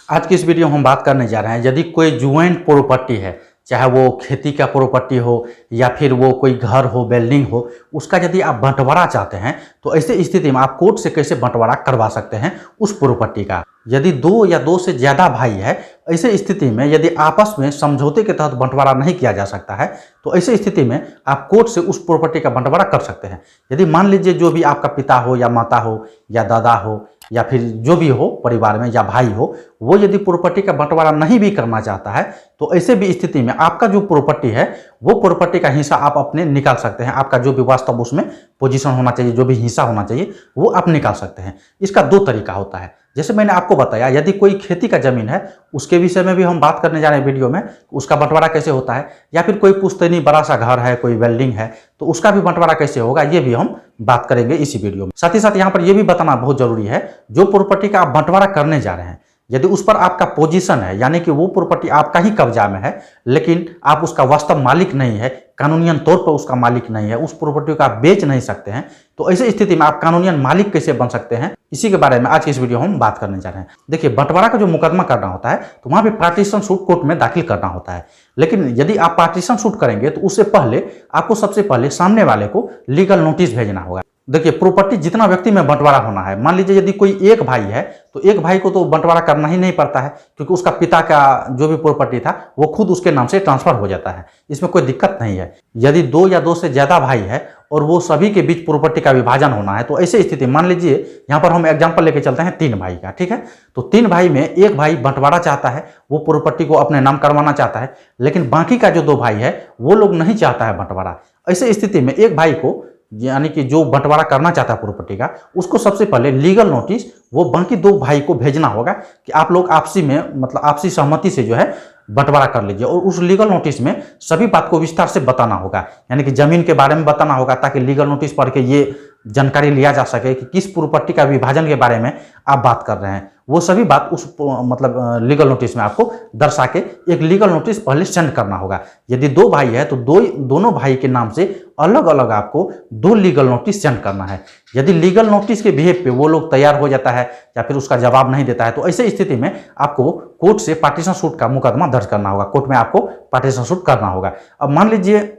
आज की इस वीडियो में हम बात करने जा रहे हैं, यदि कोई ज्वाइंट प्रॉपर्टी है, चाहे वो खेती का प्रॉपर्टी हो या फिर वो कोई घर हो, बिल्डिंग हो, उसका यदि आप बंटवारा चाहते हैं तो ऐसे स्थिति में आप कोर्ट से कैसे बंटवारा करवा सकते हैं उस प्रॉपर्टी का। यदि दो या दो से ज़्यादा भाई है, ऐसे स्थिति में यदि आपस में समझौते के तहत बंटवारा नहीं किया जा सकता है तो ऐसे स्थिति में आप कोर्ट से उस प्रॉपर्टी का बंटवारा कर सकते हैं। यदि मान लीजिए जो भी आपका पिता हो या माता हो या दादा हो या फिर जो भी हो परिवार में या भाई हो, वो यदि प्रॉपर्टी का बंटवारा नहीं भी करना चाहता है तो ऐसे भी स्थिति में आपका जो प्रॉपर्टी है वो प्रॉपर्टी का हिस्सा आप अपने निकाल सकते हैं। आपका जो भी वास्तव उसमें पोजीशन होना चाहिए, जो भी हिस्सा होना चाहिए वो आप निकाल सकते हैं। इसका दो तरीका होता है। जैसे मैंने आपको बताया, यदि कोई खेती का जमीन है उसके विषय में भी हम बात करने जा रहे हैं वीडियो में, उसका बंटवारा कैसे होता है, या फिर कोई पुश्तैनी बड़ा सा घर है, कोई बिल्डिंग है, तो उसका भी बंटवारा कैसे होगा ये भी हम बात करेंगे इसी वीडियो में। साथ ही साथ यहाँ पर यह भी बताना बहुत जरूरी है, जो प्रॉपर्टी का आप बंटवारा करने जा रहे हैं यदि उस पर आपका पोजीशन है, यानी कि वो प्रॉपर्टी आपका ही कब्जा में है लेकिन आप उसका वास्तव मालिक नहीं है, कानूनियन तौर पर उसका मालिक नहीं है, उस प्रॉपर्टी को आप बेच नहीं सकते हैं, तो ऐसी स्थिति में आप कानूनियन मालिक कैसे बन सकते हैं, इसी के बारे में आज की इस वीडियो हम बात करने जा रहे हैं। देखिए, बंटवारा का जो मुकदमा करना होता है तो वहां पे पार्टीशन सूट कोर्ट में दाखिल करना होता है। लेकिन यदि आप पार्टीशन सूट करेंगे तो उससे पहले आपको सबसे पहले सामने वाले को लीगल नोटिस भेजना होगा। देखिए, प्रॉपर्टी जितना व्यक्ति में बंटवारा होना है, मान लीजिए यदि कोई एक भाई है तो एक भाई को तो बंटवारा करना ही नहीं पड़ता है, क्योंकि उसका पिता का जो भी प्रॉपर्टी था वो खुद उसके नाम से ट्रांसफर हो जाता है, इसमें कोई दिक्कत नहीं है। यदि दो या दो से ज्यादा भाई है और वो सभी के बीच प्रॉपर्टी का विभाजन होना है तो ऐसे स्थिति, मान लीजिए यहाँ पर हम एग्जाम्पल लेके चलते हैं 3 भाई का, ठीक है। तो 3 भाई में एक भाई बंटवारा चाहता है, वो प्रॉपर्टी को अपने नाम करवाना चाहता है, लेकिन बाकी का जो 2 भाई है वो लोग नहीं चाहता है बंटवारा। ऐसे स्थिति में एक भाई को, यानी कि जो बंटवारा करना चाहता है प्रॉपर्टी का, उसको सबसे पहले लीगल नोटिस वो बाकी 2 भाई को भेजना होगा कि आप लोग आपसी में, मतलब आपसी सहमति से जो है बंटवारा कर लीजिए। और उस लीगल नोटिस में सभी बात को विस्तार से बताना होगा, यानी कि जमीन के बारे में बताना होगा, ताकि लीगल नोटिस पढ़ के ये जानकारी लिया जा सके कि किस प्रॉपर्टी का विभाजन के बारे में आप बात कर रहे हैं। वो सभी बात उस मतलब लीगल नोटिस में आपको दर्शा के एक लीगल नोटिस पहले सेंड करना होगा। यदि 2 भाई है तो दोनों भाई के नाम से अलग अलग आपको 2 लीगल नोटिस सेंड करना है। यदि लीगल नोटिस के बिहेव पे वो लोग तैयार हो जाता है या फिर उसका जवाब नहीं देता है तो ऐसे स्थिति में आपको कोर्ट से पार्टीशन सूट का मुकदमा दर्ज करना होगा। कोर्ट में आपको पार्टीशन सूट करना होगा। अब मान लीजिए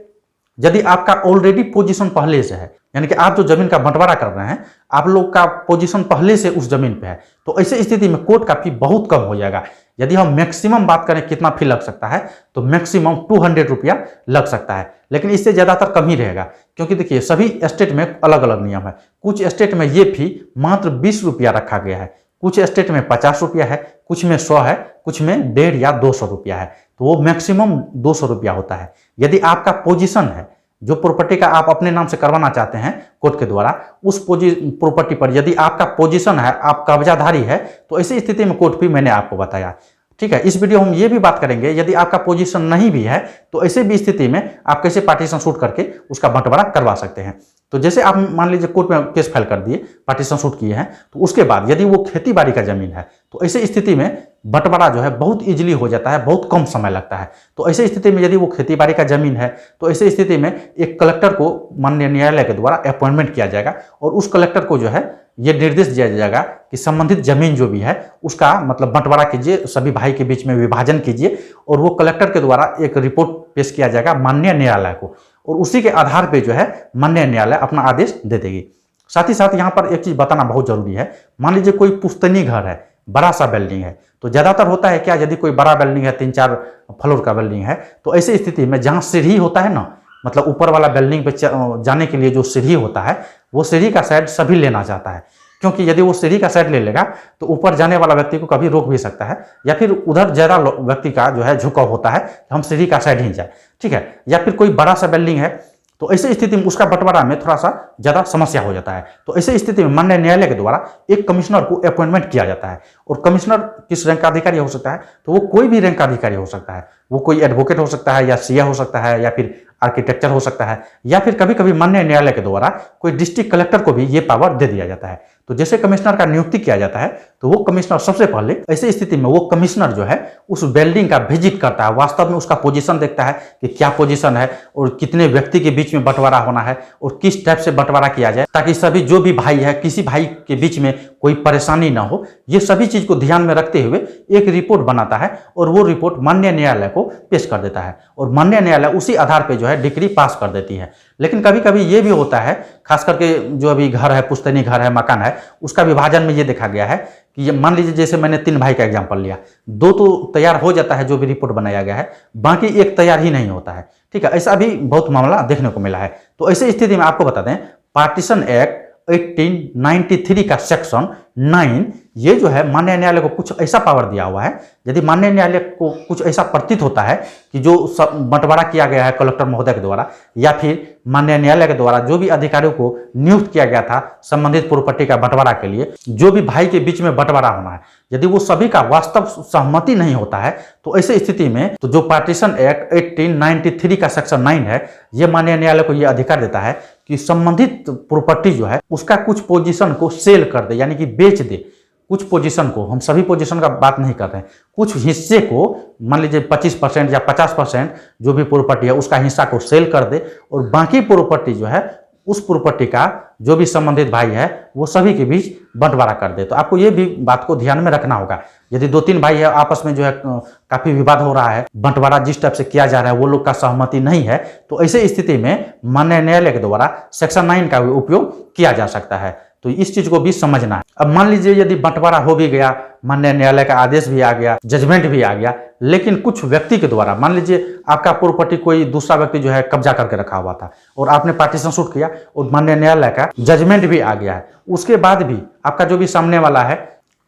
यदि आपका ऑलरेडी पोजीशन पहले से है, यानी कि आप जो जमीन का बंटवारा कर रहे हैं आप लोग का पोजीशन पहले से उस जमीन पे है, तो ऐसे स्थिति में कोर्ट का फी बहुत कम हो जाएगा। यदि हम मैक्सिमम बात करें कितना फी लग सकता है तो मैक्सिमम 200 रुपया लग सकता है, लेकिन इससे ज़्यादातर कम ही रहेगा, क्योंकि देखिए सभी स्टेट में अलग अलग नियम है। कुछ स्टेट में ये फी मात्र 20 रुपया रखा गया है, कुछ स्टेट में 50 रुपया है, कुछ में 100 है, कुछ में 150 या 200 रुपया है, तो वो मैक्सिमम 200 रुपया होता है। यदि आपका पोजीशन है, जो प्रॉपर्टी का आप अपने नाम से करवाना चाहते हैं कोर्ट के द्वारा, उस प्रॉपर्टी पर यदि आपका पोजीशन है, आप कब्जाधारी है, तो ऐसी स्थिति में कोर्ट फी मैंने आपको बताया, ठीक है। इस वीडियो में ये भी बात करेंगे यदि आपका पोजीशन नहीं भी है तो ऐसे भी स्थिति में आप कैसे पार्टीशन सूट करके उसका बंटवारा करवा सकते हैं। तो जैसे आप मान लीजिए कोर्ट में केस फाइल कर दिए, पार्टीशन सूट किए हैं, तो उसके बाद यदि वो खेती बाड़ी का जमीन है तो ऐसे स्थिति में बंटवारा जो है बहुत इजीली हो जाता है, बहुत कम समय लगता है। तो ऐसे स्थिति में यदि वो खेती बाड़ी का जमीन है तो ऐसे स्थिति में एक कलेक्टर को माननीय न्यायालय के द्वारा अपॉइंटमेंट किया जाएगा और उस कलेक्टर को जो है ये निर्देश दिया जाएगा कि संबंधित जमीन जो भी है उसका मतलब बंटवारा कीजिए, सभी भाई के बीच में विभाजन कीजिए, और वो कलेक्टर के द्वारा एक रिपोर्ट पेश किया जाएगा माननीय न्यायालय को, और उसी के आधार पे जो है माननीय न्यायालय अपना आदेश दे देगी। साथ ही साथ यहाँ पर एक चीज बताना बहुत जरूरी है, मान लीजिए कोई पुश्तैनी घर है, बड़ा सा बिल्डिंग है, तो ज्यादातर होता है क्या, यदि कोई बड़ा बिल्डिंग है, 3-4 फ्लोर का बिल्डिंग है, तो ऐसी स्थिति में जहाँ सीढ़ी होता है ना, मतलब ऊपर वाला बिल्डिंग पे जाने के लिए जो सीढ़ी होता है वो सीढ़ी का साइड सभी लेना चाहता है, क्योंकि यदि वो सीढ़ी का साइड ले लेगा तो ऊपर जाने वाला व्यक्ति को कभी रोक भी सकता है, या फिर उधर ज्यादा व्यक्ति का जो है झुकाव होता है कि हम सीढ़ी का साइड ही जाए, ठीक है। या फिर कोई बड़ा सा बिल्डिंग है तो ऐसे स्थिति में उसका बंटवारा में थोड़ा सा ज्यादा समस्या हो जाता है। तो ऐसे स्थिति में माननीय न्यायालय के द्वारा एक कमिश्नर को अपॉइंटमेंट किया जाता है, और कमिश्नर किस रैंक का अधिकारी हो सकता है, तो वो कोई भी रैंक का अधिकारी हो सकता है, वो कोई एडवोकेट हो सकता है या सीए हो सकता है या फिर आर्किटेक्चर हो सकता है, या फिर कभी कभी माननीय न्यायालय के द्वारा कोई डिस्ट्रिक्ट कलेक्टर को भी ये पावर दे दिया जाता है। तो जैसे कमिश्नर का नियुक्ति किया जाता है तो वो कमिश्नर सबसे पहले ऐसी स्थिति में वो कमिश्नर जो है उस बिल्डिंग का विजिट करता है, वास्तव में उसका पोजीशन देखता है कि क्या पोजीशन है और कितने व्यक्ति के बीच में बंटवारा होना है और किस टाइप से बंटवारा किया जाए, ताकि सभी जो भी भाई है किसी भाई के बीच में कोई परेशानी ना हो। ये सभी चीज को ध्यान में रखते हुए एक रिपोर्ट बनाता है और वो रिपोर्ट माननीय न्यायालय को पेश कर देता है और माननीय न्यायालय उसी आधार पर जो है डिक्री पास कर देती है। लेकिन कभी कभी ये भी होता है, खास करके जो अभी घर है, पुश्तैनी घर है, मकान है, उसका विभाजन में ये देखा गया है कि ये मान लीजिए जैसे मैंने 3 भाई का एग्जांपल लिया, 2 तो तैयार हो जाता है जो भी रिपोर्ट बनाया गया है, बाकी 1 तैयार ही नहीं होता है। ठीक है, ऐसा भी बहुत मामला देखने को मिला है। तो ऐसी स्थिति में आपको बता दें, पार्टीशन एक्ट 1893 का सेक्शन 9 ये जो है माननीय न्यायालय को कुछ ऐसा पावर दिया हुआ है, यदि माननीय न्यायालय को कुछ ऐसा प्रतीत होता है कि जो बंटवारा किया गया है कलेक्टर महोदय के द्वारा या फिर माननीय न्यायालय के द्वारा जो भी अधिकारियों को नियुक्त किया गया था संबंधित प्रॉपर्टी का बंटवारा के लिए, जो भी भाई के बीच में बंटवारा होना है, यदि वो सभी का वास्तव सहमति नहीं होता है तो ऐसी स्थिति में तो जो पार्टीशन एक्ट 1893 का सेक्शन 9 है ये माननीय न्यायालय को यह अधिकार देता है कि संबंधित प्रॉपर्टी जो है उसका कुछ पोजीशन को सेल कर दे, यानी कि बेच दे। कुछ पोजीशन को, हम सभी पोजीशन का बात नहीं कर रहे हैं, कुछ हिस्से को मान लीजिए 25% या 50% जो भी प्रॉपर्टी है उसका हिस्सा को सेल कर दे और बाकी प्रॉपर्टी जो है उस प्रॉपर्टी का जो भी संबंधित भाई है वो सभी के बीच बंटवारा कर दे। तो आपको ये भी बात को ध्यान में रखना होगा, यदि 2-3 भाई है आपस में जो है काफी विवाद हो रहा है, बंटवारा जिस टाइप से किया जा रहा है वो लोग का सहमति नहीं है, तो ऐसे स्थिति में माननीय न्यायालय के द्वारा सेक्शन 9 का भी उपयोग किया जा सकता है। तो इस चीज को भी समझना है। अब मान लीजिए यदि बंटवारा हो भी गया, माननीय न्यायालय का आदेश भी आ गया, जजमेंट भी आ गया, लेकिन कुछ व्यक्ति के द्वारा, मान लीजिए आपका प्रॉपर्टी कोई दूसरा व्यक्ति जो है कब्जा करके रखा हुआ था और आपने पार्टीशन शूट किया और माननीय न्यायालय का जजमेंट भी आ गया है, उसके बाद भी आपका जो भी सामने वाला है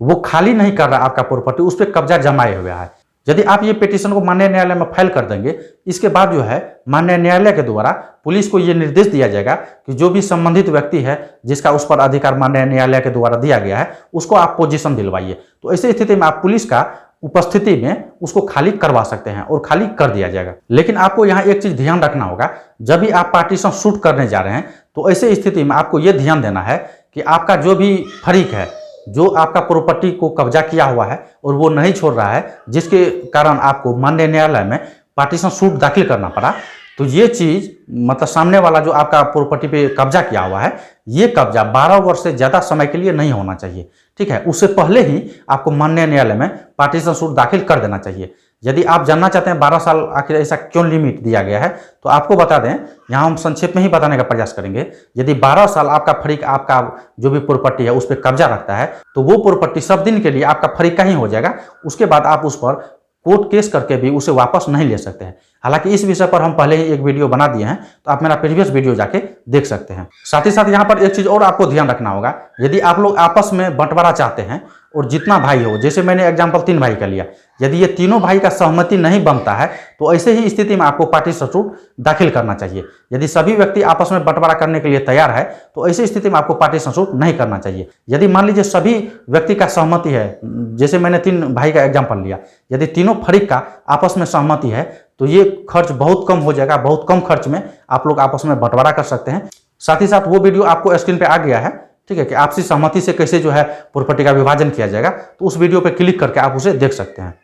वो खाली नहीं कर रहा आपका प्रॉपर्टी, उस पर कब्जा जमाए हुआ है। यदि आप ये पिटीशन को माननीय न्यायालय में फाइल कर देंगे, इसके बाद जो है माननीय न्यायालय के द्वारा पुलिस को ये निर्देश दिया जाएगा कि जो भी संबंधित व्यक्ति है जिसका उस पर अधिकार माननीय न्यायालय के द्वारा दिया गया है उसको आप पोजीशन दिलवाइए। तो ऐसी स्थिति में आप पुलिस का उपस्थिति में उसको खाली करवा सकते हैं और खाली कर दिया जाएगा। लेकिन आपको यहाँ एक चीज ध्यान रखना होगा, जब भी आप पार्टीशन शूट करने जा रहे हैं तो ऐसे स्थिति में आपको यह ध्यान देना है कि आपका जो भी फरीक है जो आपका प्रॉपर्टी को कब्जा किया हुआ है और वो नहीं छोड़ रहा है, जिसके कारण आपको माननीय न्यायालय में पार्टीशन शूट दाखिल करना पड़ा, तो ये चीज मतलब सामने वाला जो आपका प्रॉपर्टी पे कब्जा किया हुआ है ये कब्जा 12 वर्ष से ज्यादा समय के लिए नहीं होना चाहिए। ठीक है, उससे पहले ही आपको माननीय न्यायालय में पार्टीशन शूट दाखिल कर देना चाहिए। यदि आप जानना चाहते हैं 12 साल आखिर ऐसा क्यों लिमिट दिया गया है, तो आपको बता दें, यहाँ हम संक्षेप में ही बताने का प्रयास करेंगे। यदि 12 साल आपका फरीक आपका जो भी प्रॉपर्टी है उस पर कब्जा रखता है तो वो प्रॉपर्टी सब दिन के लिए आपका फरीक का ही हो जाएगा, उसके बाद आप उस पर कोर्ट केस करके भी उसे वापस नहीं ले सकते हैं। हालांकि इस विषय पर हम पहले ही एक वीडियो बना दिए हैं, तो आप मेरा प्रीवियस वीडियो जाके देख सकते हैं। साथ ही साथ यहाँ पर एक चीज और आपको ध्यान रखना होगा, यदि आप लोग आपस में बंटवारा चाहते हैं और जितना भाई हो, जैसे मैंने एग्जांपल 3 भाई का लिया, यदि ये तीनों भाई का सहमति नहीं बनता है तो ऐसे ही स्थिति में आपको पार्टीशन शूट दाखिल करना चाहिए। यदि सभी व्यक्ति आपस में बंटवारा करने के लिए तैयार है तो ऐसी स्थिति में आपको पार्टीशन शूट नहीं करना चाहिए। यदि मान लीजिए सभी व्यक्ति का सहमति है, जैसे मैंने 3 भाई का एग्जाम्पल लिया, यदि तीनों फरीक का आपस में सहमति है तो ये खर्च बहुत कम हो जाएगा, बहुत कम खर्च में आप लोग आपस में बंटवारा कर सकते हैं। साथ ही साथ वो वीडियो आपको स्क्रीन पे आ गया है, ठीक है, कि आपसी सहमति से कैसे जो है प्रॉपर्टी का विभाजन किया जाएगा, तो उस वीडियो पे क्लिक करके आप उसे देख सकते हैं।